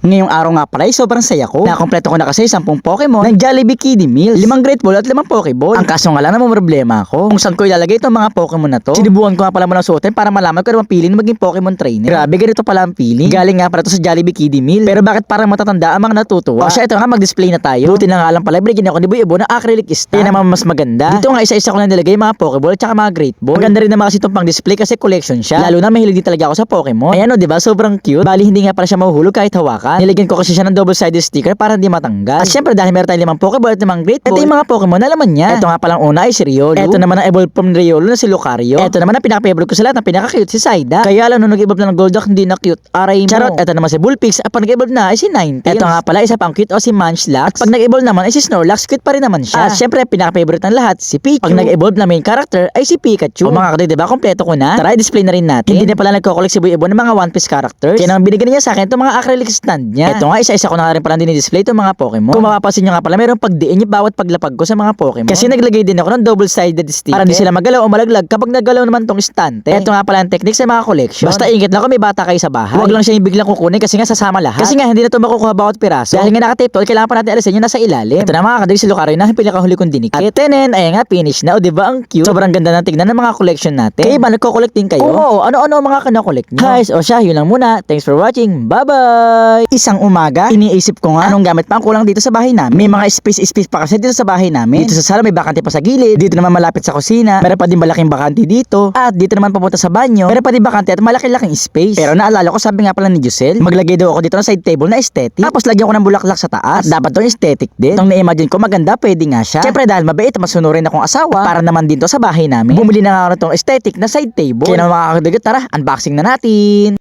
Ngayong araw nga pala ay sobrang saya ko. Nakompleto ko na kasi 10 Pokemon ng Jollibee Kiddie Meals, 5 Great Ball at 5 Pokeball. Ang kaso nga lang na may problema ako kung saan ko ilalagay itong mga Pokemon na to. Sinubukan ko nga pala muna suotin para malaman ko naman pili na maging Pokemon trainer. Grabe, ganito pala ang feeling. Galing nga pala to sa Jollibee Kiddie Meal. Pero bakit parang matatanda ang mga natutuwa? O siya, ito nga, mag-display na tayo. Buti na nga lang pala, binigyan ako ni Boy Ebo ng acrylic stand. Yan naman mas maganda. Dito nga isa-isa ko na nilagay mga Pokeball at saka mga Great Ball. Maganda rin naman kasi itong pang display kasi collection siya. Lalo na mahilig din talaga ako sa Pokemon. Ayan o, diba? Sobrang cute. Bali, hindi nga pala siya mahuhulog kahit hawakan. Nilagyan ko kasi siya ng double-sided sticker para hindi matanggal. At syempre dahil meron tayong 5 Pokeball at 5 Great Ball, ito yung mga Pokemon na laman niya. Ito nga palang una ay si Riolu. Ito naman ang evolved from Riolu na si Lucario. Ito naman ang pinaka-favorite ko sa lahat, ang pinaka-cute si Psyduck. Kaya lang nung nag-evolve na ng Golduck hindi na cute. Aray mo. Charot, ito naman si Bullpix. At pag nag-evolve na ay si Ninetales. Ito nga pala isa pang cute o si Munchlax. At pag nag-evolve naman ay si Snorlax, cute pa rin naman siya. At syempre pinaka-favorite ng lahat si Pichu. Pag nag-evolve na main character ay si Pikachu. O mga kadoy, diba? Kompleto ko na. Tara, display na rin natin. Hindi na pala nagko-collect si Boy Ebo ng mga One Piece characters. Kaya nang binigyan niya sa akin itong mga acrylic stand niya. Ito nga isa-isa ko na rin pala display itong mga Pokemon. Kung mapapansin nyo nga pala, mayroong pagdiin niya bawat paglapag ko sa mga Pokemon. Kasi naglagay din ako ng double-sided sticker para hindi sila magalaw o malaglag kapag naggalaw naman tong istante. Ito nga pala ang technique sa mga collection. Basta ingat lang kung may bata kayo sa bahay. Huwag lang siya yung biglang kukunin kasi nga sasama lahat. Kasi nga hindi na ito makukuha bawat piraso. Dahil nga nakatape to, kailangan pa natin alisin yung nasa ilalim. Ito na mga kadig si Lucario na pinakahuli kong dinikit. At tenen, ayan nga, finish na. O diba ang cute? Sobrang ganda ng tignan ng mga collection natin. Kayo ba, nagko-collect din kayo? Oo, ano-ano ang mga kinakollect nyo? Guys, o siya, yun lang muna. Thanks for watching. Bye-bye! Isang umaga, iniisip ko nga anong gamit pa ang kulang dito sa bahay namin. May mga space pa kasi dito sa bahay namin. Dito sa sala may bakante pa sa gilid. Dito naman malapit sa kusina. Meron pa din malaking bakante dito. At dito naman papunta sa banyo. Meron pa din bakante at malaki-laking space. Pero naalala ko, sabi nga pala ni Jusel, maglagay daw ako dito ng side table na aesthetic. Tapos lagyan ko ng bulaklak sa taas. At dapat tong aesthetic din. Itong na-imagine ko maganda, pwede nga siya. Siyempre dahil mabait at masunurin akong asawa para naman dito sa bahay namin. Bumili na nga ako ng tong aesthetic na side table. Kaya naman mga kakadugot, tara, unboxing na natin.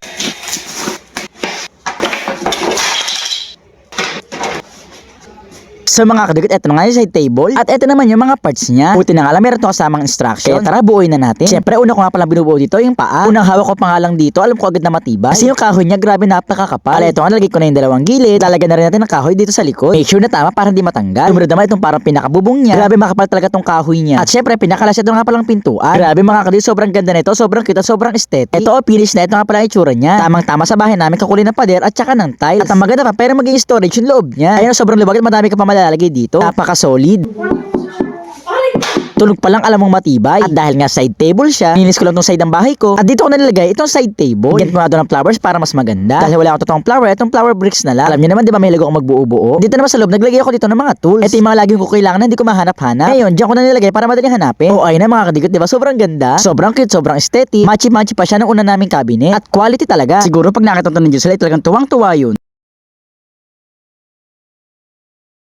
So mga kadugot, eto na nga yung side table. At eto naman yung mga parts niya. Buti na nga lang, meron to kasamang instruction. Kaya tara, buuin na natin. Siyempre, una ko nga palang binubuo dito yung paa. Unang hawak ko pa nga lang dito, alam ko agad na matibay. Kasi yung kahoy niya, grabe napakakapal. Eto nga, nalagay ko na yung dalawang gilid. Lalagyan na rin natin ng kahoy dito sa likod. Make sure na tama para hindi matanggal. Sumunod naman itong parang pinakabubong niya. Grabe makapal talaga tong kahoy niya. At syempre, pinakalas ito nga palang pintuan. Grabe mga kadugot, sobrang ganda nito, sobrang cute at sobrang aesthetic. Ito, finish na ito nga pala itsura niya. Tamang-tama sa bahay namin, kakulay ng pader at saka ng tiles. At ang maganda pa, pero maging storage yung loob niya. Ayun, sobrang luwag at madami ka pa malalagay dito. Napaka-solid. Tunog pa lang alam mong matibay. At dahil nga side table siya, nilinis ko lang tong side ng bahay ko. At dito ko nalagay itong side table. Ganit mo nga doon ng flowers para mas maganda. Dahil wala akong totoong flower, itong flower bricks na lang. Alam niyo naman, di ba may lago akong magbuo-buo? Dito naman sa loob, naglagay ako dito ng mga tools. Ito yung mga laging ko kailangan na hindi ko mahanap-hanap. Ngayon, diyan ko na nilagay para madaling hanapin. Oo, ayun na mga kadigot, di ba? Sobrang ganda. Sobrang cute, sobrang aesthetic. Matchy-matchy pa siya ng una naming cabinet. At quality talaga. Siguro pag nakita to ng Diyos, talagang tuwang-tuwa yun.